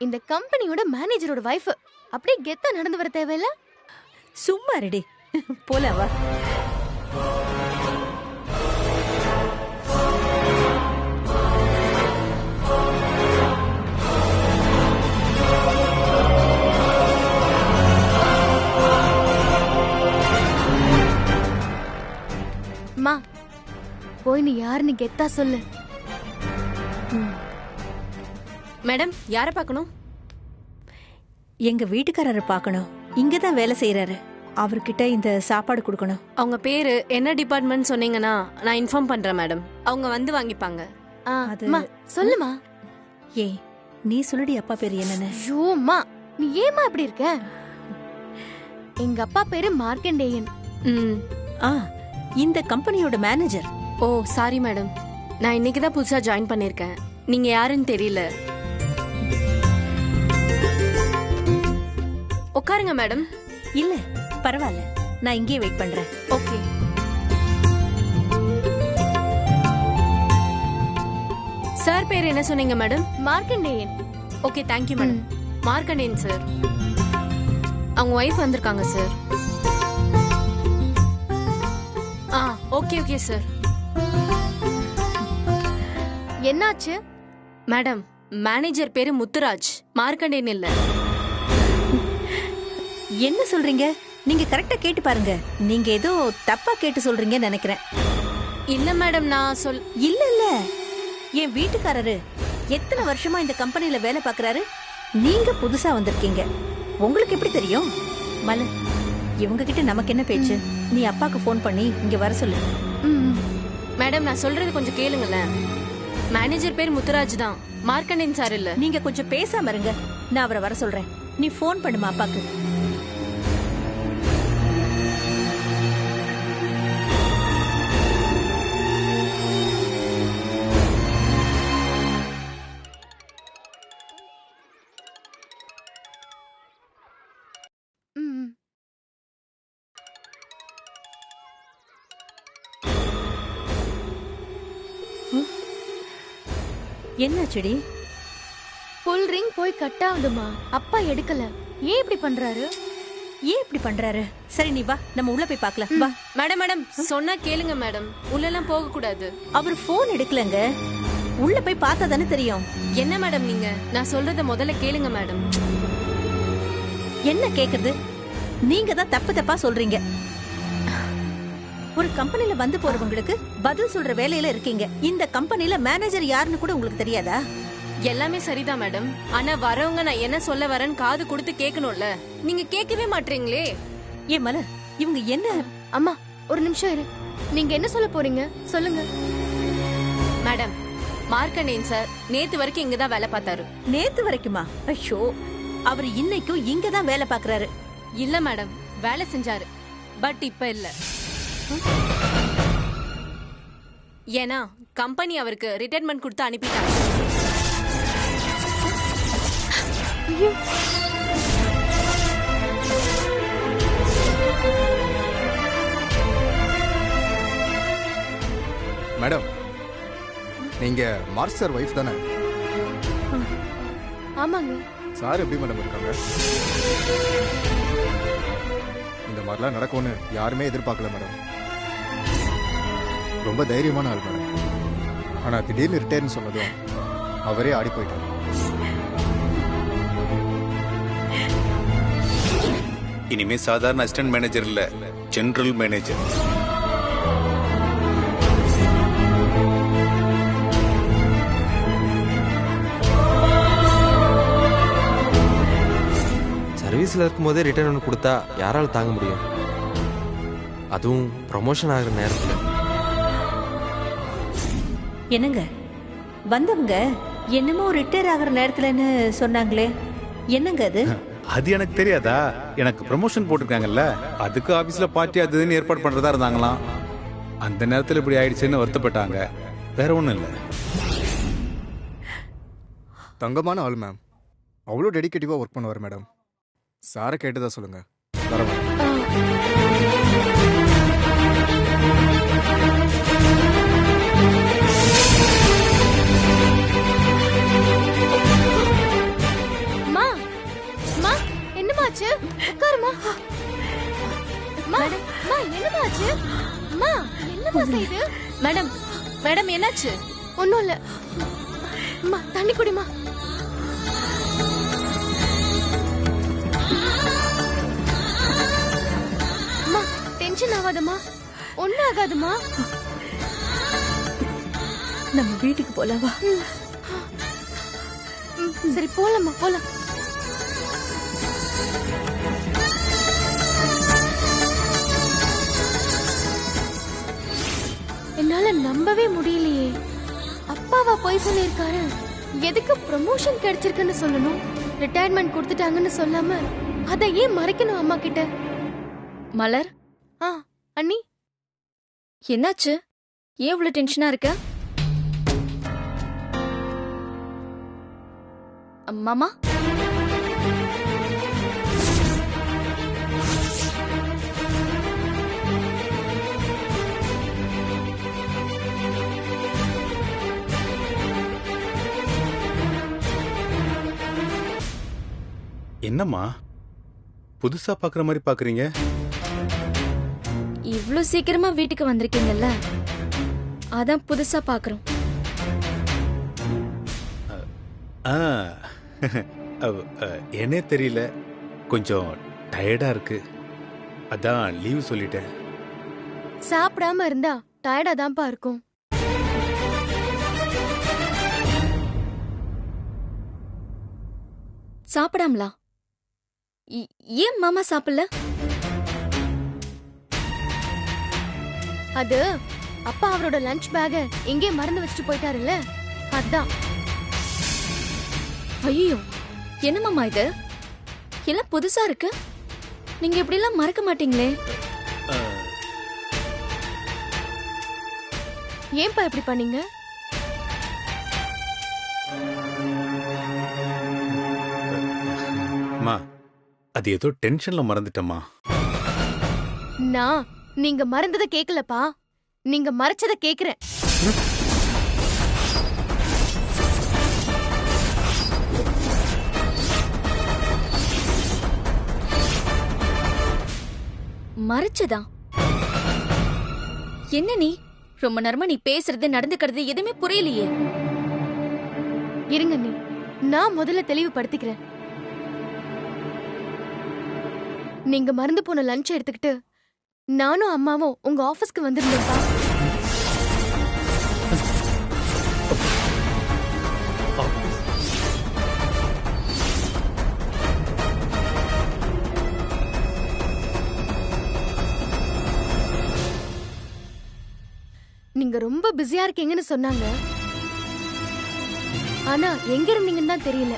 இந்த கம்பெனியோட மேனேஜரோட வைஃப். அப்படியே கெத்தா நடந்து வர தேவையில்ல. சும்மா ரெடி போல வா. மா போய் நீ யாருன்னு கெத்தா சொல்லு. மேடம், யார பார்க்கணும்? எங்க வீட்டுக்காரரை பார்க்கணும். இங்கதான் வேலை செய்யறாரு. அவர்கிட்ட இந்த சாப்பாடு கொடுக்கணும். அவங்க பேரு என்ன டிபார்ட்மெண்ட் சொன்னீங்கன்னா நான் இன்ஃபார்ம் பண்றேன் மேடம். அவங்க வந்து வாங்கிப்பாங்க. அம்மா சொல்லுமா. ஏய், நீ சொல்லுடி அப்பா பேரு என்னன்னு. ஐயோம்மா, நீ ஏமா அப்படி இருக்க? எங்க அப்பா பேரு மார்க்கண்டேயன். இந்த கம்பெனியோட மேனேஜர். ஓ சாரி மேடம், நான் இன்னைக்கு தான் புதுசா ஜாயின் பண்ணிருக்கேன். நீங்க யாருன்னு தெரியல. உட்காருங்க மேடம். இல்ல பரவாயில்ல, நான் இங்கே வெயிட் பண்றேன். ஓகே. சார் பேர் என்ன சொன்னீங்க madam? Markandeyan. Okay, thank you madam. Markandeyan sir. அவங்க ஒய்ஃப் வந்திருக்காங்க சார். Okay okay sir. என்னாச்சு மேடம்? மேனேஜர் பேரு முத்துராஜ், மார்க்கண்டேயன் இல்ல. என்ன சொல்றீங்க? நீங்க கரெக்டா கேட்டு பாருங்க. நீங்க ஏதோ தப்பா கேட்டு சொல்றீங்கன்னு நினைக்கிறேன். இல்ல மேடம், நான் இல்ல இல்ல, என் வீட்டுக்காரரு எத்தனை வருஷமா இந்த கம்பெனில வேலை பாக்குறாரு. நீங்க புதுசா வந்திருக்கீங்க, உங்களுக்கு எப்படி தெரியும்? மலர், இவங்க கிட்ட நமக்கு என்ன பேச்சு? நீ அப்பாக்கு போன் பண்ணி இங்க வர சொல்லு. மேடம், நான் சொல்றது கொஞ்சம் கேளுங்களேன். மேனேஜர் பேர் முத்துராஜ் தான், மார்க்கண்டேயன் சார் இல்ல. நீங்க கொஞ்சம் பேசாம இருங்க, நான் அவரை வர சொல்றேன். நீ போன் பண்ணுமா அப்பாக்கு. என்ன செடி? புல் ரிங் போய் கட் ஆகுதுமா. அப்பா எடுக்கல. ஏன் இப்படி பண்றாரு? சரி நீ வா, நம்ம உள்ள போய் பார்க்கலாம். வா. மேடம் மேடம், சொன்னா கேளுங்க மேடம். உள்ள எல்லாம் போக கூடாது. அவர் போன் எடுக்கலங்க. உள்ள போய் பார்த்தா தானே தெரியும். என்ன மேடம் நீங்க? நான் சொல்றத முதல்ல கேளுங்க மேடம். என்ன கேக்குறது? நீங்க தான் தப்பு தப்பா சொல்றீங்க. ஒரு கம்பெனில வந்து போறவங்களுக்கு பதில் சொல்ற வேலையில இருக்கீங்க. இந்த கம்பெனில மேனேஜர் யாருன்னு கூட உங்களுக்கு தெரியாதா? எல்லாமே சரிதான் மேடம். ஆனா வரவங்க நான் என்ன சொல்ல வரேன்னு காது கொடுத்து கேட்கணும்ல. நீங்க கேட்கவே மாட்டீங்களே. ஏ மலர், இவங்க என்ன? அம்மா ஒரு நிமிஷம் இரு. நீங்க என்ன சொல்ல போறீங்க சொல்லுங்க. மேடம், மார்க்கண்டேயன் சார் நேத்து வரைக்கும் இங்கதான் வேலை பார்த்தாரு. நேத்து வரைக்குமா? ஐயோ, அவர் இன்னைக்கும் இங்கதான் வேலை பாக்குறாரு. இல்ல மேடம், வேலை செஞ்சாரு. பட் இப்ப இல்ல. ஏன்னா கம்பெனி அவருக்கு ரிட்டையர்மெண்ட் கொடுத்து அனுப்பிட்டாங்க. மேடம், நீங்க மார்க் சார் வைஃப் தானே? ஆமாங்க. சார் எப்படி மேடம் இருக்காங்க? இந்த மாதிரிலாம் நடக்கும்னு யாருமே எதிர்பார்க்கல மேடம். ரொம்ப தைரியமான ஆள் மேடம். ஆனா திடீர்னு ரிட்டையர்னு சொன்னதும் அவரே ஆடி போயிட்டார். இனிமே சாதாரண அசிஸ்டன்ட் மேனேஜர் இல்ல, ஜெனரல் மேனேஜர். சர்வீஸ்ல இருக்கும்போதே ரிட்டர்ன் கொடுத்தா யாரால தாங்க முடியும்? அதுவும் ப்ரமோஷன் ஆகிற நேரத்தில். என்னங்க வந்தவங்க என்னமோ ரிட்டையர் ஆகிற நேரத்துலன்னு சொன்னாங்களே, என்னங்க அது? அது எனக்கு தெரியாதா? எனக்கு ப்ரமோஷன் போட்டிருக்காங்கல்ல, அதுக்கு ஆபீஸ்ல பார்ட்டி அதுன்னு ஏற்பாடு பண்றதா இருந்தாங்களாம். அந்த நேரத்தில் இப்படி ஆயிடுச்சுன்னு வருத்தப்பட்டாங்க. வேற ஒண்ணும் இல்லை. தங்கமான ஆள் மேம். அவ்வளோ டெடிகேட்டிவா ஒர்க் பண்ணுவார் மேடம். சாரை கேட்டதா சொல்லுங்க. வரவா. என்னாச்சு? உட்காருமா. அம்மா, அம்மா, என்னம்மா ஆச்சு? அம்மா, என்னம்மா செய்து? மேடம் மேடம் என்னாச்சு? ஒண்ணும் இல்ல. அம்மா, தண்ணி குடிமா. அம்மா, டென்ஷன் ஆகாதம்மா. ஒண்ணும் ஆகாதுமா. நம்ம வீட்டுக்கு போலாவா? சரி, போலாமா, போலாம். என்னால நம்பவே முடியலையே. அப்பாவா போய் சொல்லிருக்காரு. எதுக்கு ப்ரமோஷன் கிடைச்சிருக்குன்னு சொல்லணும், ரிட்டையர்மெண்ட் கொடுத்துட்டாங்கன்னு சொல்லாம அதை ஏன் மறைக்கணும் அம்மா கிட்ட? மலர், ஆ, அண்ணி, என்னாச்சு? ஏன் இவ்வளவு டென்ஷனா இருக்க? மாமா, என்னம்மா புதுசா பாக்குற மாதிரி பாக்குறீங்க? இவ்ளோ சீக்கிரமா வீட்டுக்கு வந்திருக்கீங்கல்ல, அதான் புதுசா பாக்குறோம். ஆ, என்னே தெரியல, கொஞ்சம் டயர்டா இருக்கு, அதான் லீவ் சொல்லிட்டேன். சாப்பிடாம இருந்தா டயர்டா தான்ப்பா இருக்கும். சாப்பிடாமலா? ஏன் மாமா சாப்பிடல? அது அப்பா அவரோட லஞ்ச் பேக எங்கே மறந்து வச்சுட்டு போயிட்டாருல்ல, அதான். ஐயோ, என்ன மாமா இது? எல்லாம் புதுசா இருக்கு. நீங்க இப்படி எல்லாம் மறக்க மாட்டீங்களே. ஏன்பா இப்படி பண்ணீங்க? அம்மா, அது ஏதோ டென்ஷன்ல மறந்துட்டம்மா. நான் நீங்க மறந்தத கேக்கலப்பா, நீங்க மறைச்சத கேக்குறேன். மறைச்சதா? என்ன நீ ரொம்ப நேரமா நீ பேசுறது நடந்துக்கிறது எதுவுமே புரியலையே. இருங்க நீ, நான் முதல்ல தெளிவுபடுத்திக்கிறேன். நீங்க மறந்து போன லஞ்ச் எடுத்துக்கிட்டு நானும் அம்மாவும் உங்க ஆபீஸ்க்கு வந்திருந்தோம்ப்பா. நீங்க ரொம்ப பிஸியா இருக்கீங்கன்னு சொன்னாங்க. ஆனா எங்க இருந்தீங்கன்னு தான் தெரியல.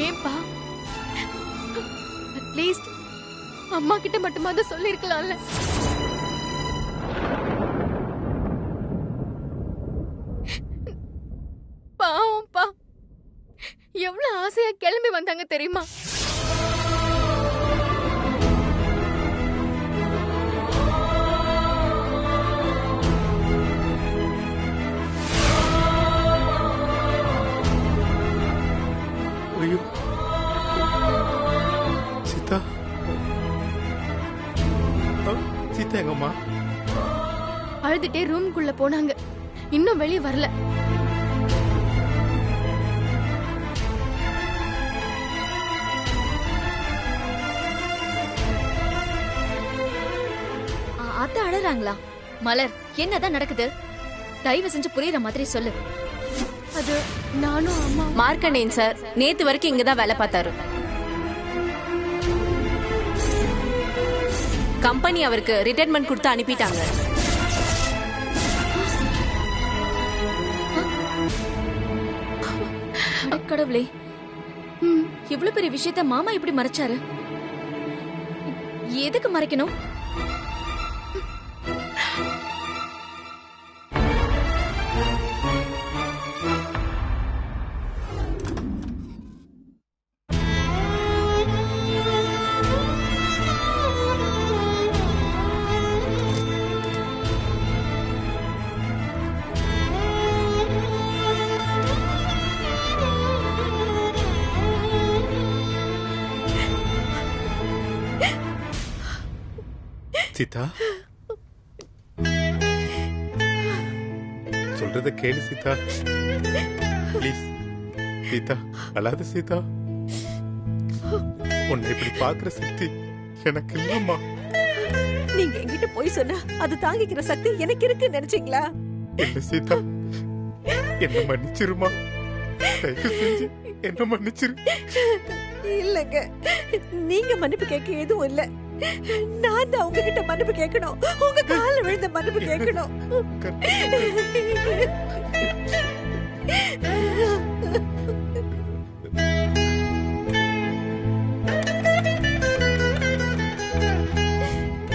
ஏன்பா, அட்லீஸ்ட் அம்மா கிட்ட மட்டுமாவது சொல்லிருக்கலாம்ல. பாவம்பா, எவ்வளவு ஆசையா கிளம்பி வந்தாங்க தெரியுமா? ஐயோ, சீதா, சீதா எங்கம்மா? அழுதுட்டே ரூம்குள்ள போனாங்க, இன்னும் வெளியே வரல. அத்தை அழறாங்களா? மலர், என்னதான் நடக்குது? தயவு செஞ்சு புரியுற மாதிரி சொல்லு. அது நானும் அம்மா. மார்க்கண்டேயன் சார் நேத்து வரைக்கும் இங்கதான் வேலை பார்த்தாரு. கம்பெனி அவருக்கு ரிட்டையர்மெண்ட் கொடுத்து அனுப்பிட்டாங்க. கடவுளே, இவ்வளவு பெரிய விஷயத்த மாமா இப்படி மறைச்சாரு. எதுக்கு மறைக்கணும்? சீதா சொல்றத கேளு சீதா, ப்ளீஸ். சீதா அழாத சீதா. உன்னை இப்படி பாக்குற சக்தி எனக்கு இல்லம்மா. நீங்க என்கிட்ட போய் சொன்னா அது தாங்கிக்கிற சக்தி எனக்கு இருக்குன்னு நினைச்சீங்களா? இல்ல சீதா, என்ன மன்னிச்சிருமா, தயவு செஞ்சு என்ன மன்னிச்சிரு. இல்லங்க, நீங்க மன்னிப்பு கேட்க எதுவும் இல்ல. நான் தான் உங்ககிட்ட மன்னிப்பு கேட்கணும். உங்க கால்ல விழுந்த மன்னிப்பு கேட்கணும்.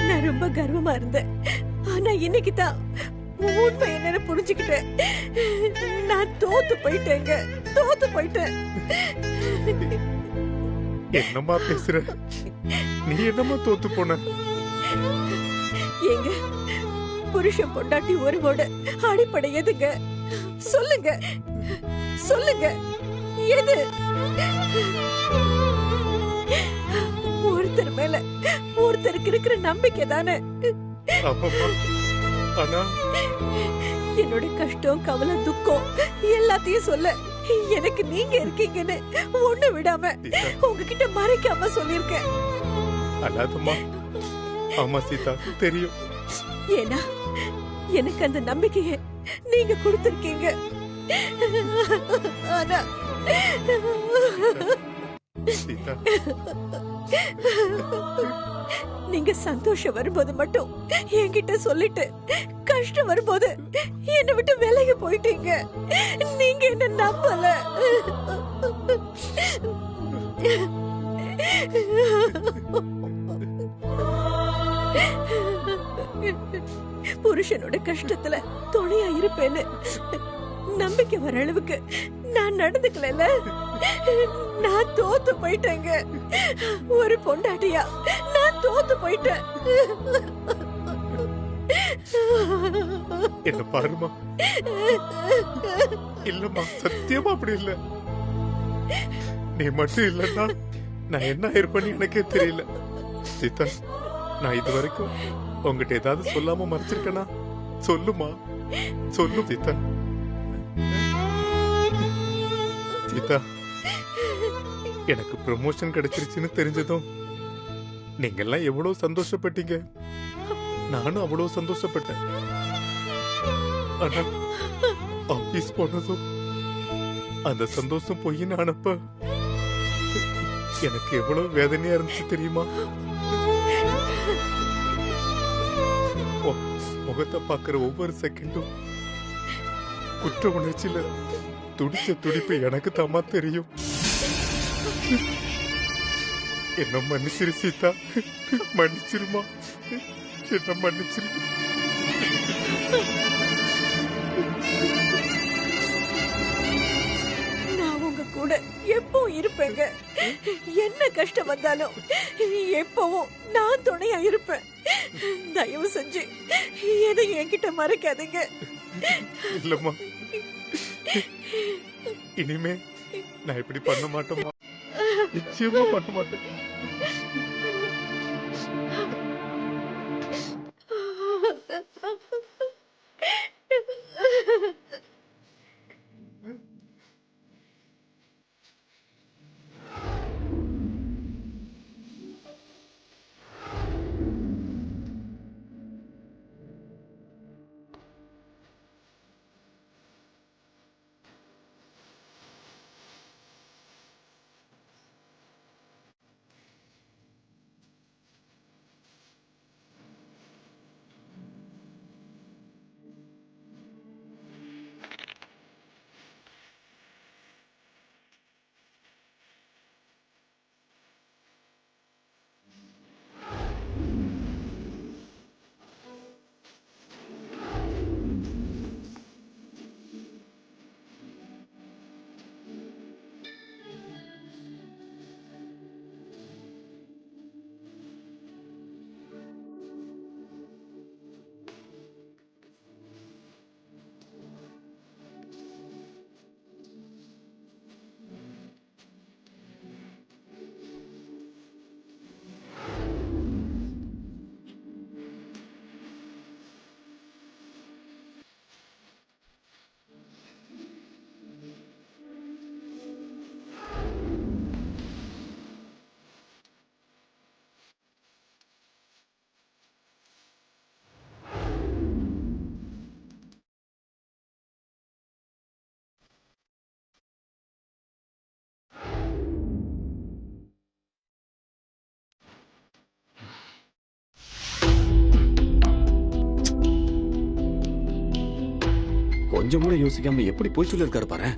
நான் ரொம்ப கர்வமா இருந்தேன். ஆனா இன்னைக்கு தான் உண்மை என்னன்னு புரிஞ்சுக்கிட்டேன். நான் தோத்து போயிட்டேங்க, தோத்து போயிட்டேன். என்னம்மா பேசுற? நீ என்னம்மா தோத்து போன? ஏங்க, புருஷன் பொண்டாட்டி உறவோட அடிப்படை எதுங்க? சொல்லுங்க, சொல்லுங்க, எது? ஒருத்தர் மேல ஒருத்தருக்கு இருக்கிற நம்பிக்கை தானே. ஆமாம்மா, ஆனா என்னோட கஷ்டம், கவலை, துக்கம் எல்லாத்தையும் சொல்ல எனக்கு நீங்க இருக்கீங்கன்னு ஒண்ணு விடாம உங்ககிட்ட மறைக்காம சொல்லிருக்கேன். அழாதம்மா. ஆமா சீதா, தெரியும். ஏன்னா எனக்கு அந்த நம்பிக்கைய நீங்க கொடுத்திருக்கீங்க. ஆனா சீதா, நீங்க சந்தோஷம் வரும்போது மட்டும் என்கிட்ட சொல்லிட்டு கஷ்டம் வரும்போது என்னை விட்டு விலகி போயிட்டீங்க. நீங்க என்ன நம்பல. புருஷனோட கஷ்டத்துல துணையா இருப்பேன்னு நம்பிக்கை வர அளவுக்கு நான் நடந்துக்கல. நான் தோத்து போயிட்டேங்க. ஒரு பொண்டாட்டியா நான் தோத்து போயிட்டேன். என்ன பாருமா. இல்லம்மா, சத்தியமா அப்படி இல்ல. நீ மட்டும் இல்லன்னா நான் என்ன இருப்பேன்னு எனக்கே தெரியல. சீதா, நான் இது வரைக்கும் உங்ககிட்ட ஏதாவது சொல்லாம மறைச்சிருக்கேனா? சொல்லுமா, சொல்லு சீதா. சீதா, எனக்கு ப்ரமோஷன் கிடைச்சிருச்சுன்னு தெரிஞ்சதும் நீங்க எல்லாம் எவ்வளவு சந்தோஷப்பட்டீங்க. நானும் அவ்வளவு சந்தோஷப்பட்டேன். ஆனா ஆபீஸ் போனதும் அந்த சந்தோஷம் பொய்ன்னு ஆனப்ப எனக்கு எவ்வளவு வேதனையா இருந்துச்சு தெரியுமா? முகத்தை பாக்குற ஒவ்வொரு செகண்டும் குற்ற உணர்ச்சியில துடிச்ச துடிப்பு எனக்கு தாமா தெரியும். என்ன மன்னிச்சிரு சீதா, மன்னிச்சிருமா, என்ன மன்னிச்சிரு. நான் உங்க கூட எப்பவும் இருப்பேங்க. என்ன கஷ்டம் வந்தாலும் எப்பவும் நான் துணையா இருப்பேன். தயவு செஞ்சு எதையும் என்கிட்ட மறைக்காதீங்க. இல்லம்மா, இனிமே நான் இப்படி பண்ண மாட்டோமா, நிச்சயமா பண்ண மாட்டேன். கொஞ்சம் கூட யோசிக்காம எப்படி போய் சொல்லியிருக்காரு பாரு.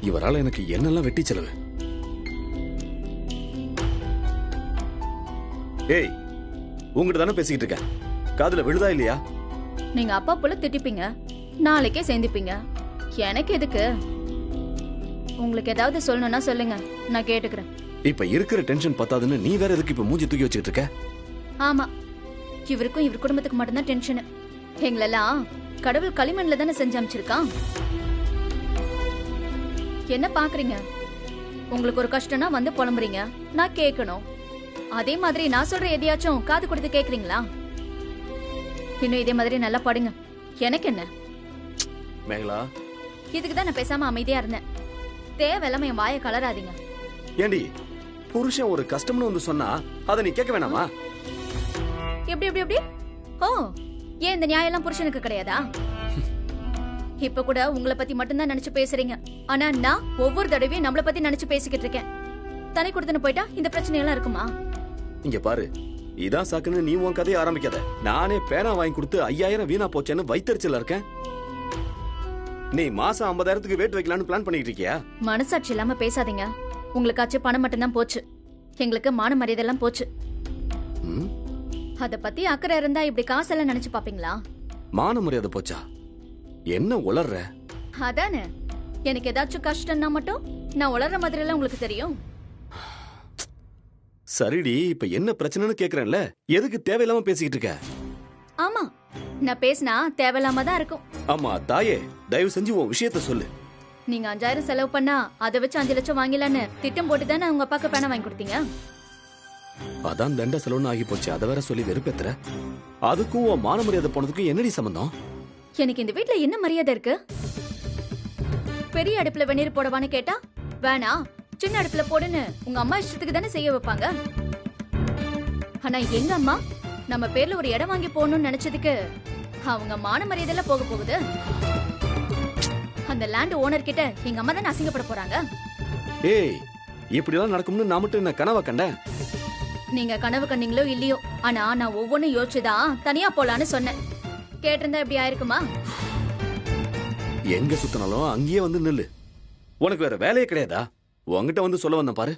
இவரால எனக்கு என்னெல்லாம் வெட்டி செலவு. ஏய், உங்ககிட்ட தானே பேசிக்கிட்டு இருக்கேன். காதுல விழுதா இல்லையா? நீங்க அப்பா போல திட்டிப்பீங்க, நாளைக்கே சேர்ந்துப்பீங்க. எனக்கு எதுக்கு? உங்களுக்கு ஏதாவது சொல்லணும்னா சொல்லுங்க, நான் கேட்டுக்கிறேன். இப்ப இருக்கிற டென்ஷன் பத்தாதுன்னு நீ வேற எதுக்கு இப்ப மூஞ்சி தூக்கி வச்சுக்கிட்டு இருக்க? ஆமா, இவருக்கும் இவர் குடும்பத்துக்கு மட்டும்தான் டென்ஷன். எங்களெல்லாம் கடவுள் களிமண்ல தானே செஞ்சு அமைச்சிருக்கான். என்ன பாக்குறீங்க? உங்களுக்கு ஒரு கஷ்டம்னா வந்து புலம்புறீங்க, நான் கேட்கணும். அதே மாதிரி நான் சொல்ற எதையாச்சும் காது கொடுத்து கேக்குறீங்களா? இன்னும் இதே மாதிரி நல்லா படுங்க. எனக்கு என்ன? மேகலா, இதுக்கு தான் நான் பேசாம அமைதியா இருந்தேன். தேவையில்லாம என் வாயை கலராதீங்க. ஏண்டி புருஷன் ஒரு கஷ்டம்னு வந்து சொன்னா அதை நீ கேட்க வேணாமா? எப்படி எப்படி எப்படி? ஓ, ஏன் இந்த நியாயம் எல்லாம் புருஷனுக்கு கிடையாதா? இப்ப கூட உங்களை பத்தி மட்டும்தான் நினைச்சு பேசுறீங்க. ஆனா நான் ஒவ்வொரு தடவையும் நம்மள பத்தி நினைச்சு பேசிக்கிட்டு இருக்கேன். தனி கொடுத்துன்னு போயிட்டா இந்த பிரச்சனை எல்லாம் இருக்குமா? இங்க பாரு, இதான் சாக்குன்னு நீ உன் கதையை ஆரம்பிக்காத. நானே பேனா வாங்கி கொடுத்து 5000 வீணா போச்சேன்னு வைத்தறிச்சல இருக்கேன். நீ மாசம் 50,000க்கு வேட் வைக்கலாம்னு பிளான் பண்ணிட்டு இருக்கியா? மனசாட்சி இல்லாம பேசாதீங்க. உங்களுக்காச்சும் பணம் மட்டும்தான் போச்சு, எங்களுக்கு மான மரியாதை எல்லாம் போச்சு. ம்? அத பத்தி அக்கறை இருந்தா இப்படி காசெல்லாம் நினைச்சு பாப்பீங்களா? மான மரியாதை போச்சா? என்ன உளர்ற? அதானே, எனக்கு ஏதாச்சும் கஷ்டம்னா மட்டும் நான் உளற மாதிரி எல்லாம் உங்களுக்கு தெரியும். சரிடி, இப்ப என்ன பிரச்சனைன்னு கேக்குறேன்ல, எதுக்கு தேவையில்லாம பேசிக்கிட்டு இருக்க? ஆமா, நான் பேசினா தேவையில்லாம தான் இருக்கும். ஆமா தாயே, தயவு செஞ்சு உன் விஷயத்த சொல்லு. நீங்க 5000 செலவு பண்ணா அதை வச்சு 5 லட்சம் வாங்கலான்னு திட்டம் போட்டு தானே உங்க அப்பாக்கு பேனா வாங்கி கொடுத்தீங்க. அதான் தண்ட செலவுன்னு ஆகி போச்சு, அதை வேற சொல்லி வெறுப்பேத்துற. அதுக்கும் உன் மான மரியாதை போனதுக்கும் என்னடி சம்பந்தம்? எனக்கு இந்த வீட்ல என்ன மரியாதை இருக்கு? பெரிய அடுப்புல வெந்நீர் போடவான்னு கேட்டா வேணா, சின்ன அடுப்புல போடுன்னு உங்க அம்மா இஷ்டத்துக்கு தானே செய்ய வைப்பாங்க. ஆனா எங்க அம்மா நம்ம பேர்ல ஒரு இடம் வாங்கி போகணும்னு நினைச்சதுக்கு அவங்க மான மரியாதையில போக போகுது. அந்த லேண்ட் ஓனர் கிட்ட எங்க அம்மா தானே அசிங்கப்பட போறாங்க. ஏய், இப்படிலாம் நடக்கும்னு நான் மட்டும் என்ன கனவா கண்டேன்? நீங்க கனவு கண்டீங்களோ இல்லையோ, ஆனா நான் ஒவ்வொன்னும் யோசிச்சுதான் தனியா போலான்னு சொன்னேன். கேட்டிருந்தா இப்படி ஆயிருக்குமா? எங்க சுத்தினாலும் அங்கேயே வந்து நில்லு. உனக்கு வேற வேலையே கிடையாதா? உன்கிட்ட வந்து சொல்ல வந்தேன் பாரு.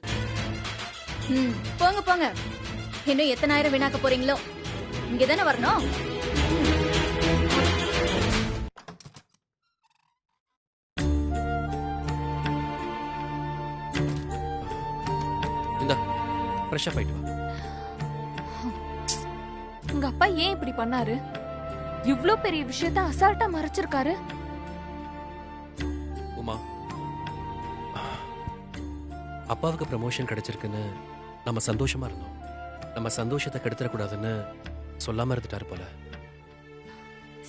போங்க போங்க, இன்னும் எத்தனை ஆயிரம் வீணாக்க போறீங்களோ. இங்கதானே வரணும். இந்தா ஃப்ரெஷ்ஷா போயிட்டு வா. உங்க அப்பா ஏன் இப்படி பண்ணாரு? இவ்ளோ பெரிய விஷயத்த அசால்ட்டா மறைச்சிருக்காரு. உமா, அப்பாவுக்கு ப்ரமோஷன் கிடைச்சிருக்குன்னு நம்ம சந்தோஷமா இருந்தோம். நம்ம சந்தோஷத்தை கெடுத்துடக்கூடாதுன்னு சொல்லாம இருந்துட்டாரு போல.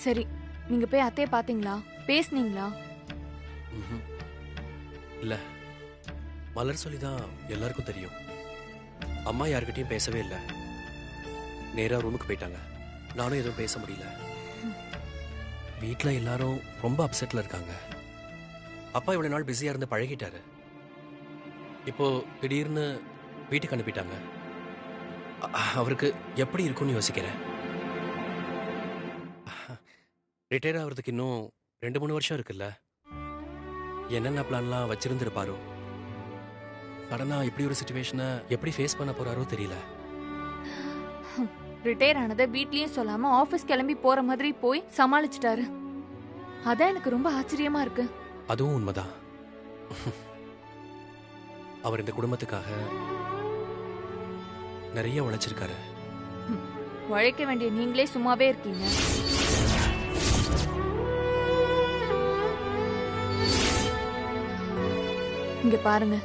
சரி, நீங்க போய் அத்தைய பாத்தீங்களா? பேசுனீங்களா? ம்ஹும். இல்ல, மலர் சொல்லிதான் எல்லாருக்கும் தெரியும். அம்மா யார்கிட்டயும் பேசவே இல்லை. நேரா ரூமுக்கு போயிட்டாங்க. நானும் எதுவும் பேச முடியல. வீட்ல எல்லாரும் ரொம்ப அப்செட்ல இருக்காங்க. அப்பா இவ்வளவு நாள் பிஸியா இருந்து பழகிட்டாரு. இப்போ திடீர்னு வீட்டுக்கு அனுப்பிட்டாங்க. அவருக்கு எப்படி இருக்கும்னு யோசிக்கிறேன். ரிட்டையர் ஆகிறதுக்கு இன்னும் 2-3 வருஷம் இருக்குல்ல. என்னென்ன பிளான்லாம் வச்சிருந்திருப்பாரோ, சடனா இப்படி ஒரு சிச்சுவேஷனை எப்படி ஃபேஸ் பண்ண போறாரோ தெரியல. ரிட்டையர் ஆனதை வீட்லயும் சொல்லாம ஆபீஸ் கிளம்பி போற மாதிரி போய் சமாளிச்சிட்டாரு. அதான் எனக்கு ரொம்ப ஆச்சரியமா இருக்கு. அதுவும் உண்மைதான். அவர் இந்த குடும்பத்துக்காக நிறைய உழைச்சிருக்காரு. உழைக்க வேண்டிய நீங்களே சும்மாவே இருக்கீங்க. இங்க பாருங்க,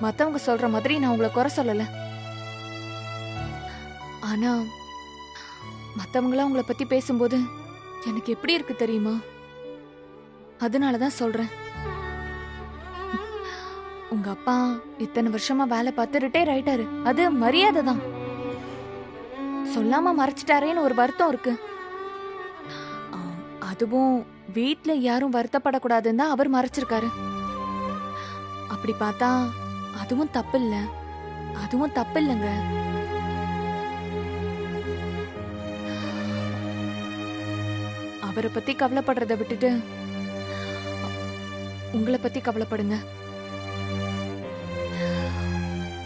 மத்தவங்க சொல்ற மாதிரி நான் உங்களை குறை சொல்லல. ஆனா மத்தவங்களா உங்களை பத்தி பேசும்போது எனக்கு எப்படி இருக்கு தெரியுமா? அதனாலதான் சொல்றேன். உங்க அப்பா இத்தனை வருஷமா வேலை பார்த்து ரிட்டையர் ஆயிட்டாரு. அது மரியாதை தான். சொல்லாம மறைச்சிட்டாரேன்னு ஒரு வருத்தம் இருக்கு. அதுவும் வீட்ல யாரும் வருத்தப்படக்கூடாதுன்னு தான் அவர் மறைச்சிருக்காரு. அப்படி பார்த்தா அதுவும் தப்பு இல்ல. அதுவும் தப்பு இல்லைங்க. அவரை பத்தி கவலைப்படுறத விட்டுட்டு உங்களை பத்தி கவலைப்படுங்க.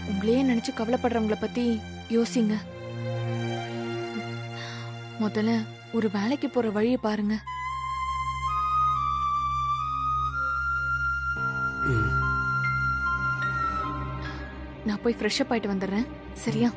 உங்களையே நினைச்சு கவலைப்படுறவங்கள பத்தி யோசிங்க. முதல்ல ஒரு வேலைக்கு போற வழியை பாருங்க. நான் போய் ஃப்ரெஷ் அப் ஆயிட்டு வந்துடுறேன். சரியா?